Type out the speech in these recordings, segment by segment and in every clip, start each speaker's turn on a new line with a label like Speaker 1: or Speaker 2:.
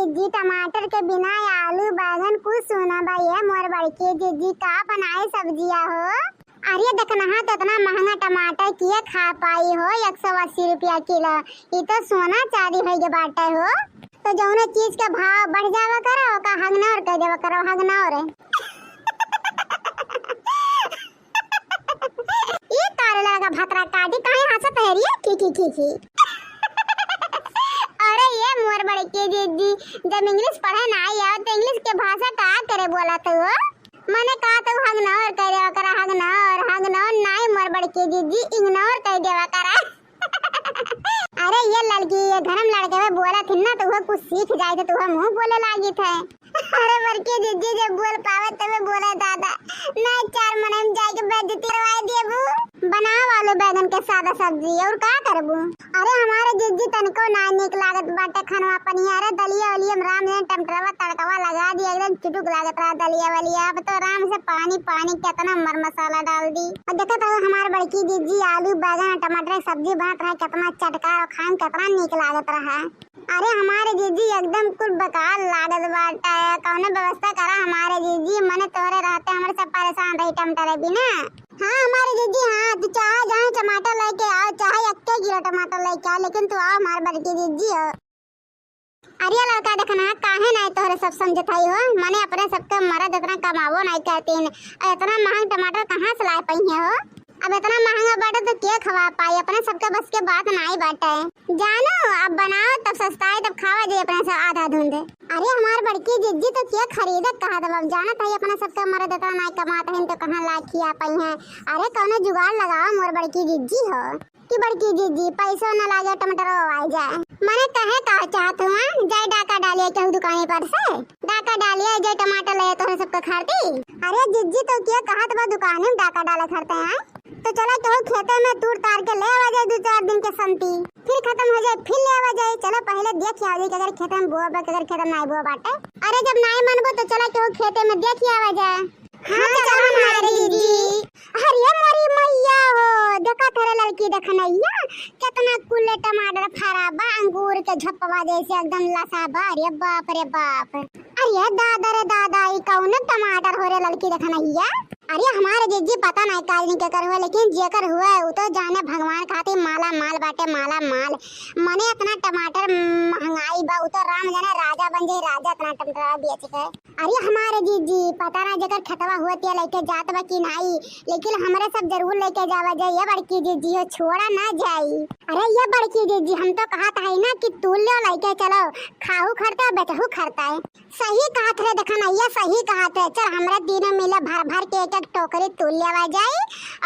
Speaker 1: जीजी टमाटर के बिना आलू बैंगन कुछ सुना भाई है मोर बड़की जीजी का बनाए सब्जियां हो। अरे देखना तो इतना महंगा टमाटर किए खा पाई हो 180 रुपया किलो। ये तो सोना चांदी हो गए बाटे हो। तो जौन चीज का भाव बढ़ जावा करो का हगनौर कह देवा करो हगनौर। ये तारे लगा भतरा काटी काहे हंसत है रे की। अरे ये मोर बड़की दीदी जब इंग्लिश पढ़े ना आई तो इंग्लिश के भाषा का करे बोला तो मैंने कहा तो हगनौर कह देवा करा हगनौर नहीं मोर बड़की दीदी इग्नोर कह देवा करा। अरे ये लड़की ये धर्म लड़के में बोला थी ना तो वो कुछ सीख जाए तो वह मुंह बोले लागी थे। अरे बड़की दीदी जब बोल पावे तब बोले दादा नहीं 4 महीने में जाके बेइज्जती करवाए देबू। बनाओ आलू बैगन के सादा सब्जी और का करबू। अरे हमारे जीजी तनको ना निक लागत बाटे खनवा पनिया रे दलिया वलिया राम ने टमटरवा तड़कवा लगा दिया एकदम चुटुक लागत रहा दलिया वलिया। अब तो राम से पानी कितना मर मसाला डाल दी। और देखो तो हमारे बड़की जीजी आलू बैगन टमाटर सब्जी बनत रहा कितना चटकार और खान कितना निक लागत रहा। अरे हमारे जीजी एकदम कुल बेकार लागत बाटे कौनो व्यवस्था करा हमारे जीजी मने तोरे रहते हमारे सब परेशान रही टमाटर बिना। हाँ हमारे जीजी हाँ तू चाहे जाए टमाटर लेके आओ चाहे 1 किलो टमाटर लेके आओ लेकिन तू आओ हमारे बड़की जीजी हो। अरे लड़का देखना काहे नहीं तोरे सब समझताई हो मने अपने सबके मर्द इतना कमावो नहीं करती इतना महंगा टमाटर कहाँ से लाए पई हो। अब इतना महंगा बाटे तो क्या खवा पाई अपने सबके बस के बात नहीं बाटे जानो। अब बनाओ तब सस्ता है तब खावा जाए अपने से आधा धुंधे। अरे हमारे बड़की जीजी तो क्या खरीदे कहा तब अब जाना था अपना सबका मर्द इतना नहीं कमाते हैं तो कहाँ ला खिया पाई हैं। अरे कौनो जुगाड़ लगाओ मोर बड़की जीजी हो कि बड़की जीजी पैसा न लागे टमाटर आ जाए मैंने कहे का चाहत हुआ जाए डाका डालिए कहूँ दुकान पर से डाका डालिए जाए टमाटर ले तो सबको खरीदी। अरे जीजी तो क्या कहा तो दुकान में डाका डाले खरते हैं तो चलो तो खेते में तूर तार के ले आवा जाए 2-4 दिन के संती फिर खत्म हो जाए फिर ले आवा जाए। चलो पहले देख आवा जाए अगर खेते में बोआ अगर खेते में नहीं बोआ बाटे। अरे जब नहीं मनबो तो चलो तो खेते में देख आवा जाए। हाँ चलो हमारे जीजी। अरे मोरी मैया हो देखा तेरे लड़की देखनैया कितना कुल्ले टमाटर फरा बा अंगूर के झपवा जैसे एकदम लसा बा। अरे बाप रे बाप अरे दादा रे दादा ई कौन टमाटर हो रे लड़की देखनैया। अरे हमारे जीजी पता नहीं काज नहीं क्या कर हुआ लेकिन जेकर हुआ है वो तो जाने भगवान खातिर माला माल बाटे माला माल मने इतना टमाटर महंगाई बा वो तो राम जाने राजा बन जाए राजा इतना टमाटर बेच के। अरे हमारे जीजी पता ना जेकर खतवा हुआ तिया लेके जात बा कि नहीं लेकिन हमरे सब जरूर लेके जावा जाए। ये बड़की जीजी हो छोड़ा ना जाई। अरे ये बड़की जीजी हम तो कहा था ना कि तू ले लेके चलो खाहू खरता बेचहू खरता है। सही कहा थे देखना ये सही कहा थे। चल हमरे तीनों मिले भर भर के एक टोकरी तूल लेवा जाए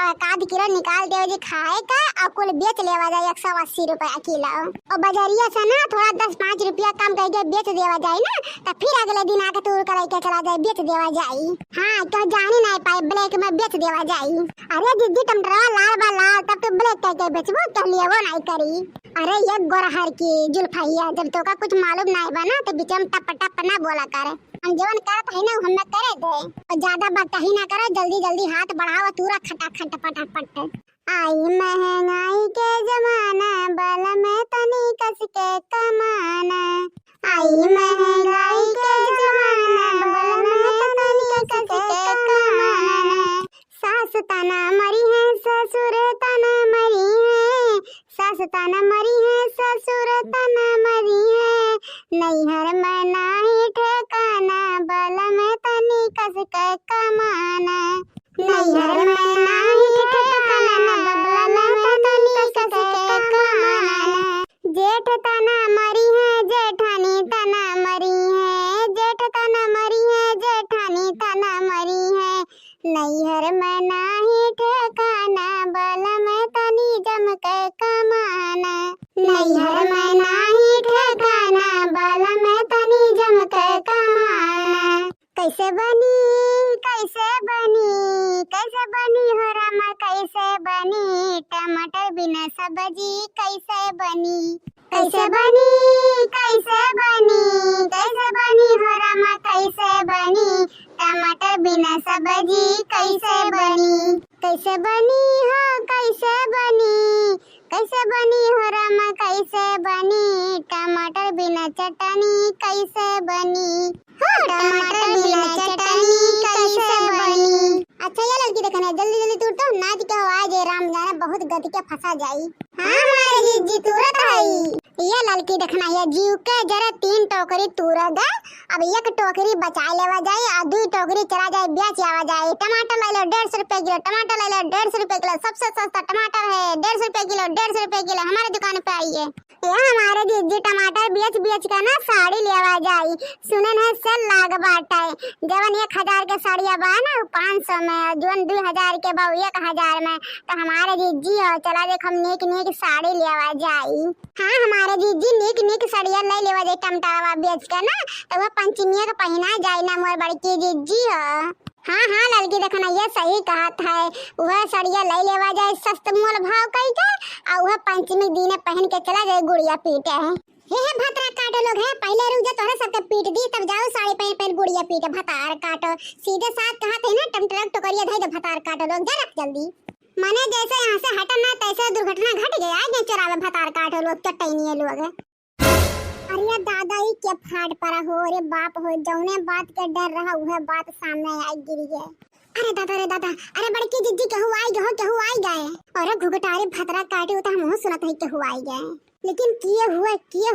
Speaker 1: और 1 किलो निकाल देवे जी खाए का और कुल बेच लेवा जाए 180 रुपया किलो। और बाजारिया से ना थोड़ा 10-5 रुपया कम करके बेच देवा जाए ना तो फिर अगले दिन आके तूल कर के चला जाए बेच देवा जाए। हाँ तो जानी नहीं पाए ब्लैक में बेच देवा जाए। अरे दीदी टमाटर लाल बा लाल तब तो ब्लैक करके बेचबो तो लिए वो नहीं करी। अरे ये गोरहर की जुल्फैया जब तो का कुछ मालूम नहीं बना तो बीच में टप टप ना बोला करे। हम जीवन करत है ना हम ना करे दे और ज्यादा बात ही ना करो जल्दी हाथ बढ़ाओ पूरा खटाखट फटाफट। आई महंगाई के जमाना बल में तनी कस के कमाना। आई महंगाई के जमाना बल में तनी कस के कमाना। सास तना मरी है ससुर तना मरी है सास तना मरी है ससुर तना मरी है नैहर में नाही ठिकाना बल में तनी कस के कमाना। नैहर में नाही ठिकाना बल में तनी कस के कमाना। जेठ तना मरी है जेठानी तना मरी है जेठ तना मरी है जेठानी तना मरी है नैहर में नाही ठिकाना बल में तनी जम के कमाना। नैहर में नाही ठिकाना बल में तनी जम के कमाना। कैसे बनी हो रामा कैसे बनी टमाटर बिना सब्जी कैसे बनी। कैसे बनी हो रामा कैसे बनी टमाटर बिना सब्जी कैसे बनी। कैसे बनी हो रामा कैसे बनी टमाटर बिना चटनी चटनी कैसे बनी, हो टमाटर बिना चटनी कैसे बनी। अच्छा ये लड़की देखना जल्दी जल्दी तू तो नाच के आवाज राम जाने बहुत गति के फंसा जाई। हाँ हमारे जीजी तुरत आई। ये लड़की देखना ये जीव के जरा 3 टोकरी तुरगा, अब एक टोकरी बचा लेवा जाए और 2 टोकरी चला जाए बेच आवा जाए। टमाटर ले लो 150 रुपए किलो, टमाटर ले लो 150 रुपए किलो, सबसे सस्ता टमाटर है 150 रुपए किलो, 150 रुपए किलो हमारे दुकान पे आइए। ये हमारे जीजी टमाटर बेच का ना साड़ी लेवा जाई, सुनन है सेल लाग बाटे, जवन 1000 के साड़िया बा ना 500 में, जवन 2000 के बा 1000 में, तो हमारे जीजी हो चला देख हम नेक साड़ी लेवा जाई। हाँ हमारे जीजी नेक साड़िया ले लेवा जाई टमटावा बेच के ना, तो वह पंचमी का पहना जाए ना मोर बड़की जीजी हो। हाँ लड़की देखना ये सही कहा था, वह साड़िया ले लेवा जाए सस्त मोल भाव कई के, और वह पंचमी दिन पहन के चला जाए गुड़िया पीटे है। हे भतरा काटो लोग है, पहले रुक जा तोहरा सबके पीट दी तब जाओ साड़ी पहन गुड़िया पीटे। भतार काटो सीधे साथ कहा थे ना टमटरक टोकरिया धई दो, भतार काटो लोग जरा जल्दी। माने जैसे यहाँ से हटना तैसे दुर्घटना घट गया है, चरावे भतार काटो लोग चटैनिए लोग। अरे दादा ही क्या फाड़ पड़ा हो, अरे बाप हो जौने बात के डर रहा वह बात सामने आई गिर गए। अरे दादा अरे बड़की जिद्दी कहू आई गए। अरे घुघटारे भतरा काटे हो तो हम सुनत है कहू आई गए, लेकिन किए हुए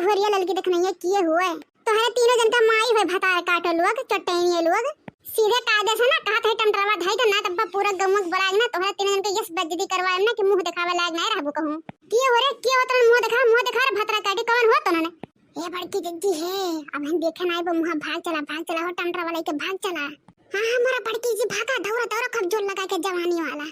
Speaker 1: रियल लड़की देख नहीं है किए हुए तो है तीनों जन का माई हुए भतार काटो लोग चटैनिए लोग। सीधे कायदे से ना कहा था टमटरवा धई तो ना तब पूरा गमक बराग ना तो है तीनों जन के यस बेइज्जती करवाए ना कि मुंह दिखावे लायक नहीं रहबो कहूं। किए हो तो मुंह दिखा भतरा काटे कौन हो तो ना ये बड़की जिद्दी है। अब हम देखे ना वो मुंह भाग चला हो टमटरवा लेके भाग चला। हाँ हमारा बड़की जी भागा दौड़ा कब जोर लगा के जवानी वाला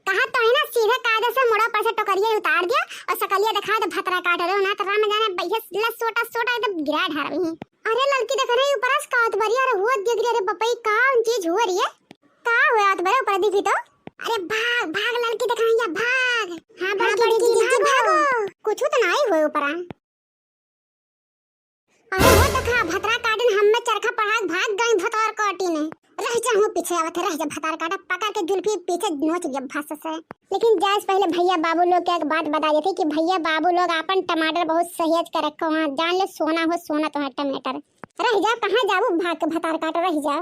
Speaker 1: कहा तो है ना सीधे कायदे से मोड़ा पर से टोकरिया उतार दिया और सकलिया दिखा तो भतरा काट रहे हो ना तो राम जाने भैया सोटा एकदम गिरा ढार रही। अरे लड़की देख रही ऊपर स्काउट बरिया रे हुआ देख रही। अरे बपई कौन चीज हो रही है का हुआ तो बरे ऊपर दिखी तो। अरे भाग लड़की देख रही है भाग। हां बड़की जी भागो कुछ तो नहीं हुए ऊपर। अरे वो देखा भतरा काटन हम में चरखा पढ़ा भाग गई भतार काटी ने रह जा हूं पीछे आवत रह जा भतार काटा पकड़ के जुल्फी पीछे नोच गया भाषा से। लेकिन जास पहले भैया बाबू लोग के एक बात बता देते कि भैया बाबू लोग अपन टमाटर बहुत सहेज कर रखो, वहां जान ले सोना हो सोना तो है टमाटर। रह जा कहां जाबू भाग के भतार काट रह जा।